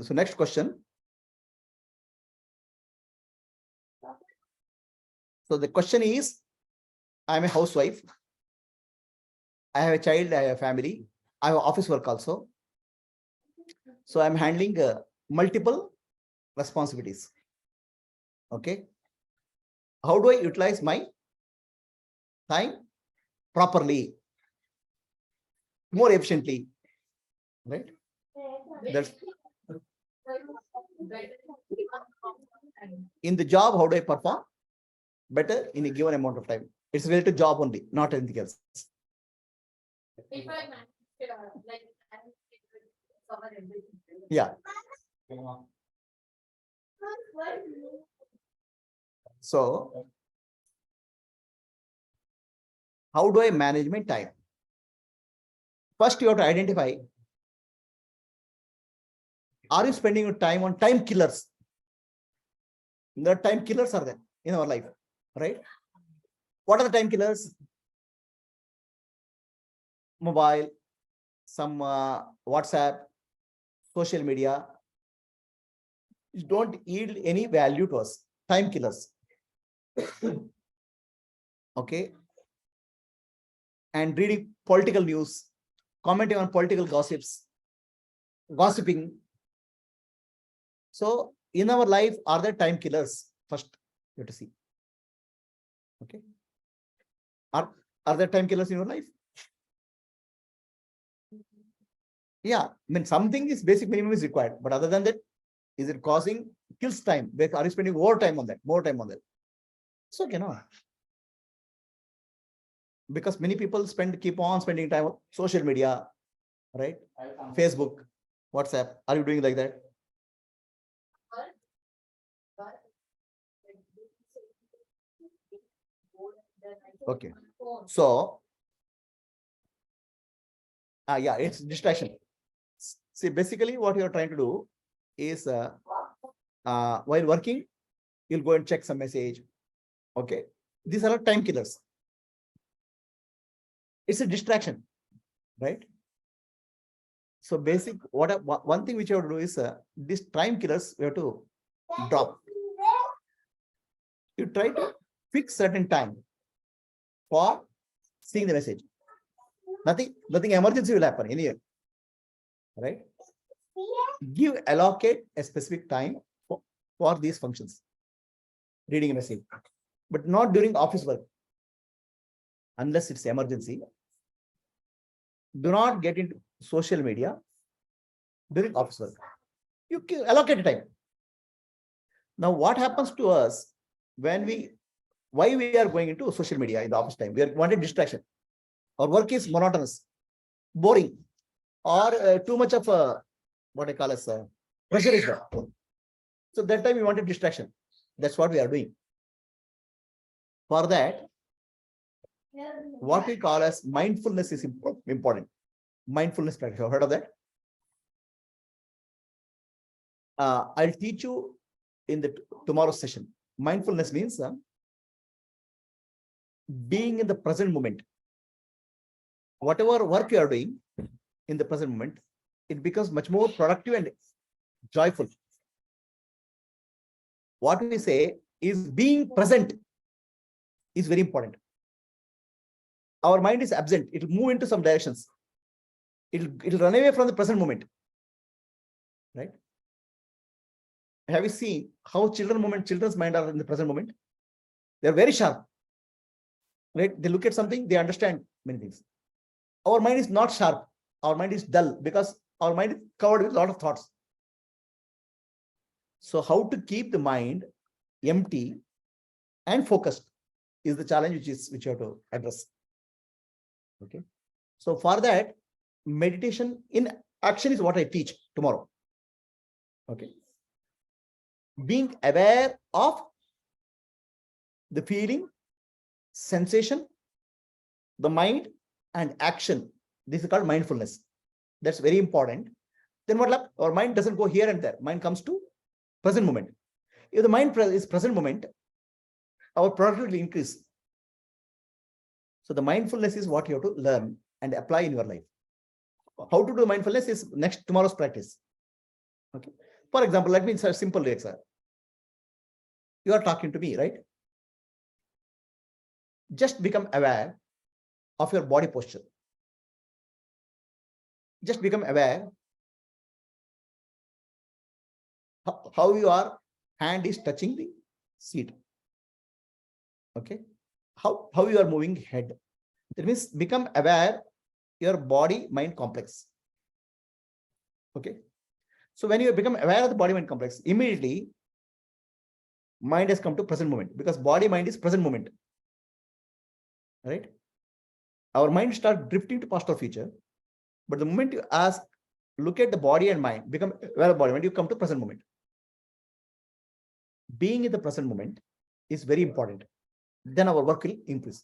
So next question. So the question is, I'm a housewife. I have a child, I have a family. I have office work also. So I'm handling multiple responsibilities. Okay. How do I utilize my time properly, more efficiently? Right. That's in the job. How do I perform better in a given amount of time? It's related to job only, not anything else. Yeah. So how do I manage my time? First, you have to identify, are you spending your time on time killers? The time killers are there in our life, right? What are the time killers? Mobile, some WhatsApp, social media. Don't yield any value to us. Time killers. Okay. And reading political news, commenting on political gossips, gossiping. So in our life, are there time killers? First, you have to see. Okay. Are there time killers in your life? Yeah, I mean, something is basic minimum is required, but other than that, is it causing kills time? Are you spending more time on that? More time on that? So cannot. Because many people keep on spending time on social media, right? Facebook, WhatsApp. Are you doing like that? Okay. So, yeah, it's distraction. See, basically what you're trying to do is while working, you'll go and check some message. Okay. These are time killers. It's a distraction, right? So basic, one thing which you have to do is these time killers, we have to drop. You try to fix certain time for seeing the message. Nothing emergency will happen anyway, right? Allocate a specific time for these functions, reading a message, but not during office work, unless it's emergency. Do not get into social media during office work. You can allocate a time. Now, what happens to us when why we are going into social media in the office time? We are wanting distraction. Our work is monotonous, boring, or too much of what I call as pressure is there. So that time we wanted distraction. That's what we are doing. For that, what we call as mindfulness is important. Mindfulness practice. Have you heard of that? I'll teach you in the tomorrow's session. Mindfulness means being in the present moment. Whatever work you are doing in the present moment, it becomes much more productive and joyful. What we say is being present is very important. Our mind is absent. It will move into some directions. It'll run away from the present moment. Right? Have you seen how children's mind are in the present moment? They're very sharp. Right? They look at something, they understand many things. Our mind is not sharp. Our mind is dull because our mind is covered with a lot of thoughts. So how to keep the mind empty and focused is the challenge which you have to address. Okay. So for that, meditation in action is what I teach tomorrow. Okay. Being aware of the feeling, sensation, the mind, and action. This is called mindfulness. That's very important. Then what happens? Our mind doesn't go here and there. Mind comes to present moment. If the mind is present moment, our productivity will increase. So the mindfulness is what you have to learn and apply in your life. How to do mindfulness is tomorrow's practice. Okay. For example, let me say a simple example. You are talking to me, right? Just become aware of your body posture. Just become aware how your hand is touching the seat. Okay. How you are moving head. That means become aware your body mind complex. Okay. So when you become aware of the body mind complex, immediately mind has come to present moment, because body mind is present moment. Right? Our mind starts drifting to past or future. But the moment you ask, look at the body and mind, become aware of body, when you come to present moment. Being in the present moment is very important. Then our work will increase.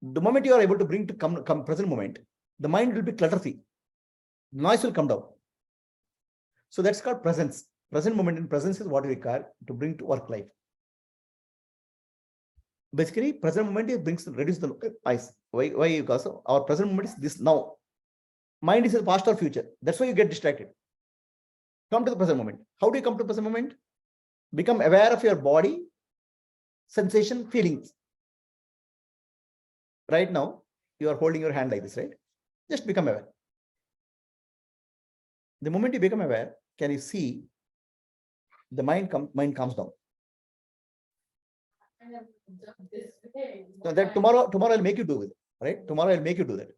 The moment you are able to bring to come present moment, the mind will be clutter-free. Noise will come down. So that's called presence. Present moment and presence is what we require to bring to work life. Basically, present moment reduce the noise. Why? Because our present moment is this now. Mind is a past or future. That's why you get distracted. Come to the present moment. How do you come to the present moment? Become aware of your body, sensation, feelings. Right now, you are holding your hand like this, right? Just become aware. The moment you become aware, can you see the mind calms down? So that tomorrow I'll make you do it, right? Tomorrow I'll make you do that.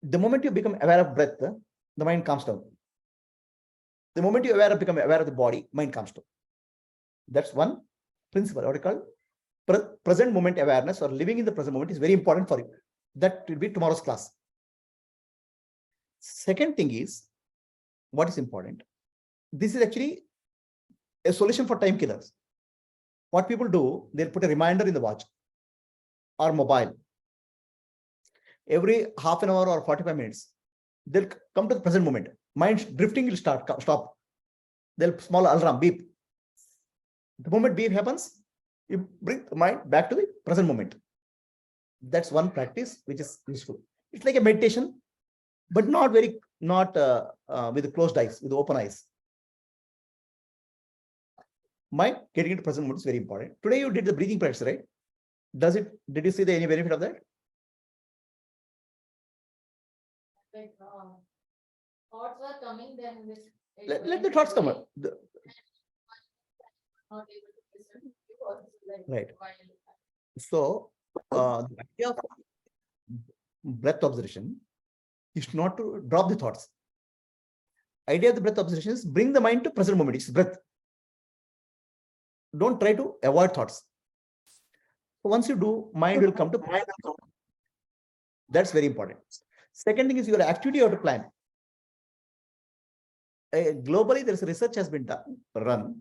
The moment you become aware of breath, the mind calms down. The moment you become aware of the body, mind calms down. That's one principle. What we call present moment awareness, or living in the present moment, is very important for you. That will be tomorrow's class. Second thing is, what is important? This is actually a solution for time killers. What people do, they'll put a reminder in the watch or mobile. Every half an hour or 45 minutes, they'll come to the present moment. Mind drifting will stop. They'll small alarm beep. The moment beep happens, you bring the mind back to the present moment. That's one practice which is useful. It's like a meditation, but not with closed eyes, with open eyes. Mind getting into present moment is very important. Today you did the breathing practice, right? Did you see any benefit of that? Thoughts are coming, then let the thoughts come up. Right. So the idea of breath observation is not to drop the thoughts. Idea of the breath observation is bring the mind to present moment. It's breath. Don't try to avoid thoughts. So once you do, mind will come to. That's very important. Second thing is your activity you have to plan. Globally, there's research has been run.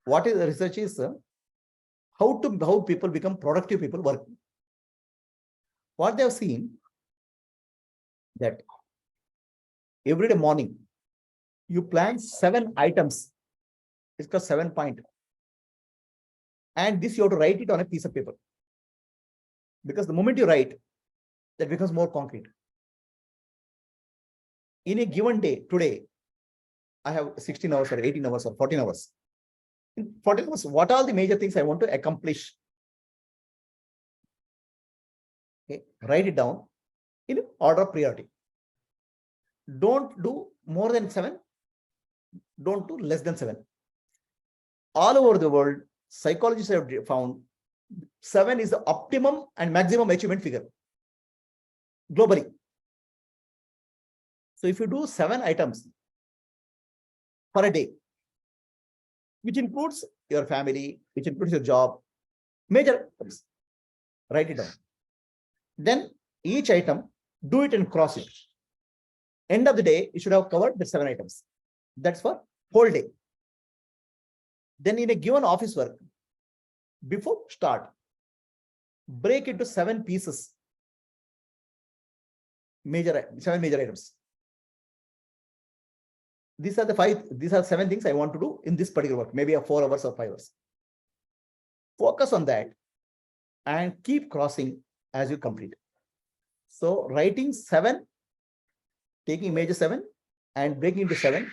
What is the research is how people become productive people work. What they have seen that every day morning you plan 7 items. It's called 7 point. And this you have to write it on a piece of paper. Because the moment you write, that becomes more concrete. In a given day, today, I have 16 hours or 18 hours or 14 hours. In 14 hours, what are the major things I want to accomplish? Okay, write it down in order of priority. Don't do more than 7. Don't do less than 7. All over the world, psychologists have found 7 is the optimum and maximum achievement figure globally. So if you do 7 items for a day, which includes your family, which includes your job, major items, write it down. Then each item, do it and cross it. End of the day, you should have covered the 7 items. That's for whole day. Then in a given office work, before start, break into 7 pieces. 7 major items. These are 7 things I want to do in this particular work, maybe 4 hours or 5 hours. Focus on that and keep crossing as you complete. So writing 7, taking major 7, and breaking into 7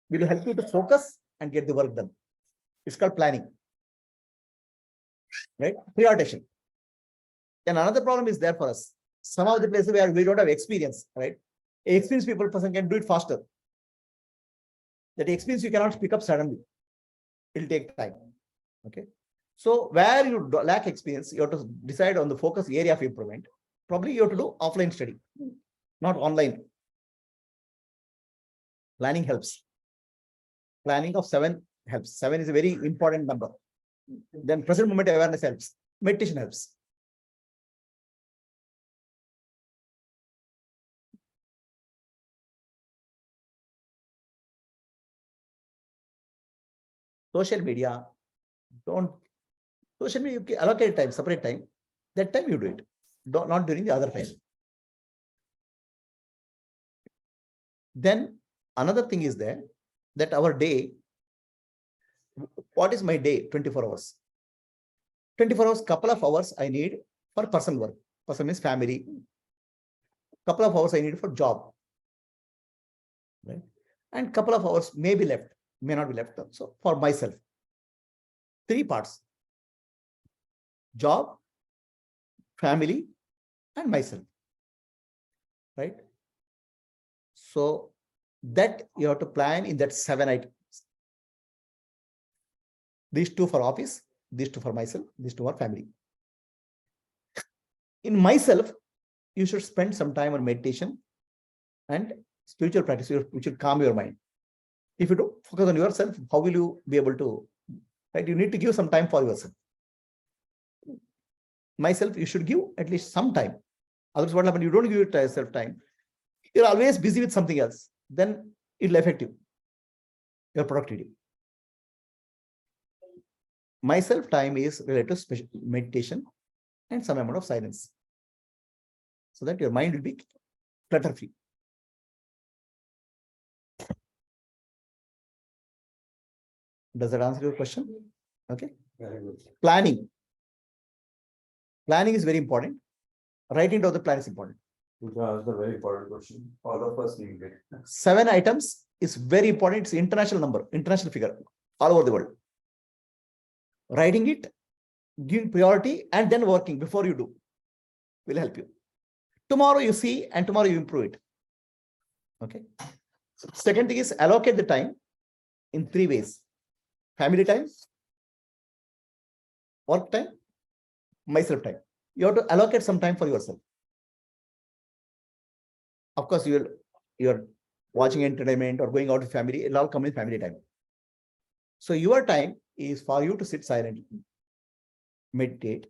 will help you to focus and get the work done. It's called planning, right? Prioritization. And another problem is there for us. Some of the places where we don't have experience, right? Experienced person can do it faster. That experience you cannot pick up suddenly. It'll take time. Okay. So where you lack experience, you have to decide on the focus area of improvement. Probably you have to do offline study, not online. Planning helps. Planning of 7 helps. 7 is a very important number. Then present moment awareness helps. Meditation helps. Social media, social media, you allocate time, separate time. That time you do it. Not during the other time. Then another thing is there that our day, what is my day? 24 hours. 24 hours, couple of hours I need for personal work. Person means family. Couple of hours I need for job. Right? And couple of hours may be left, may not be left. So for myself, 3 parts: job, family, and myself. Right? So that you have to plan in that 7 items. These 2 for office, these 2 for myself, these 2 for family. In myself, you should spend some time on meditation and spiritual practice, which will calm your mind. If you don't focus on yourself, how will you be able to, right? You need to give some time for yourself. Myself, you should give at least some time. Otherwise, what happens? You don't give yourself time. You're always busy with something else. Then it'll affect you, your productivity. Myself time is related to meditation and some amount of silence, so that your mind will be clutter free. Does that answer your question? Okay. Very good. Planning. Planning is very important. Writing down the plan is important. That's a very important question. All of us need it. 7 items is very important. It's international number, international figure, all over the world. Writing it, giving priority, and then working before you do will help you. Tomorrow you see, and tomorrow you improve it. Okay. Second thing is allocate the time in 3 ways: family time, work time, myself time. You have to allocate some time for yourself. Of course, you're watching entertainment or going out with family, it'll all come in family time. So your time is for you to sit silently, meditate,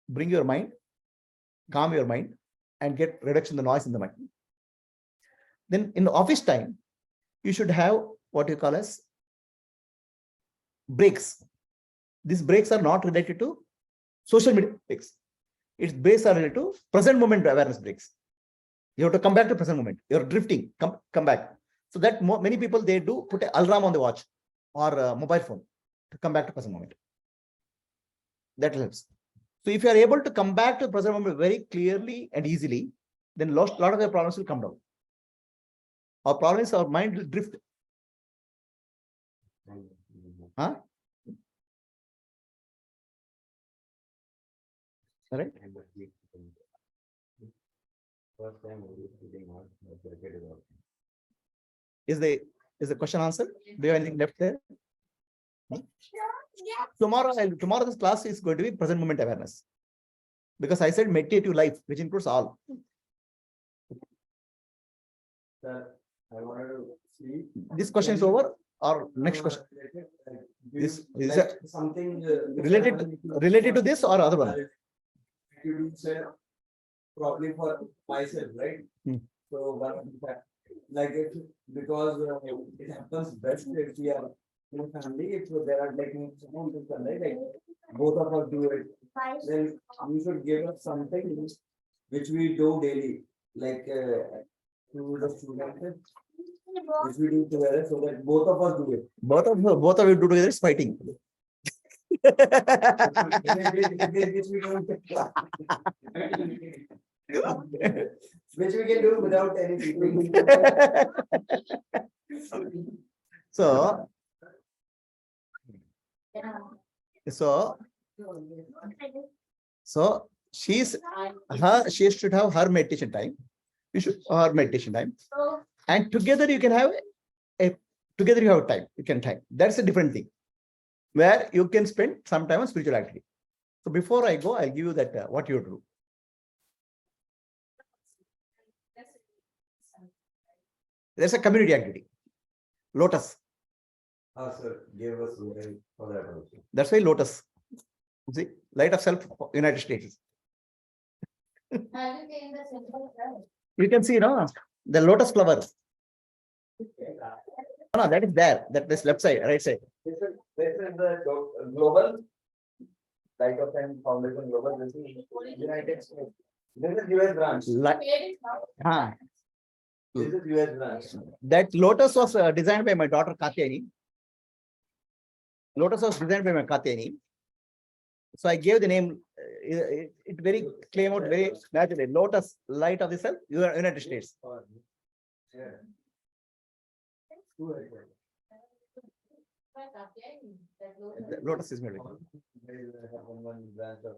bring your mind, calm your mind, and get reduction in the noise in the mind. Then in the office time, you should have what you call as breaks. These breaks are not related to social media breaks. Its breaks are related to present moment awareness breaks. You have to come back to present moment. You're drifting, come back. So that many people, they do put an alarm on the watch or a mobile phone to come back to present moment. That helps. So if you are able to come back to present moment very clearly and easily, then a lot of your problems will come down. Our problem is our mind will drift. Huh? All right. Is the question answered? Do you have anything left there? Tomorrow this class is going to be present moment awareness, because I said meditative life, which includes all. Sir, I wanted to see This question is over, or next question? This is like something related to this or other one? You said probably for myself, right? Hmm. So one like it, because it happens best if we are in a family. If there are like someone to right, like both of us do it, then you should give us something which we do daily, like to the students, which we do together, so that both of us do it. Both of you do together is fighting. Which we can do without any teaching. So, Yeah. so, so she should have her meditation time. You should her meditation time, So, and together you can have together you have time. You can time. That's a different thing, where you can spend some time on spiritual activity. So before I go, I'll give you that what you do. There's a community activity. Lotus. Sir, give us something for that also. That's why Lotus. See, Light of Self, United States. have you taken the simple right? You can see, no, the lotus flower. No, that is there. That is left side, right side. This is the global Light of Time Foundation Global. This is United States. This is US branch. Li- Where is now? Ah, This is US branch. that lotus was designed by my daughter Katyayani. Lotus was designed by my Katyayani. So I gave the name. It very came out very naturally. Lotus, Light of the Self, United States. Yeah. Okay, that The Lotus is made. One branch of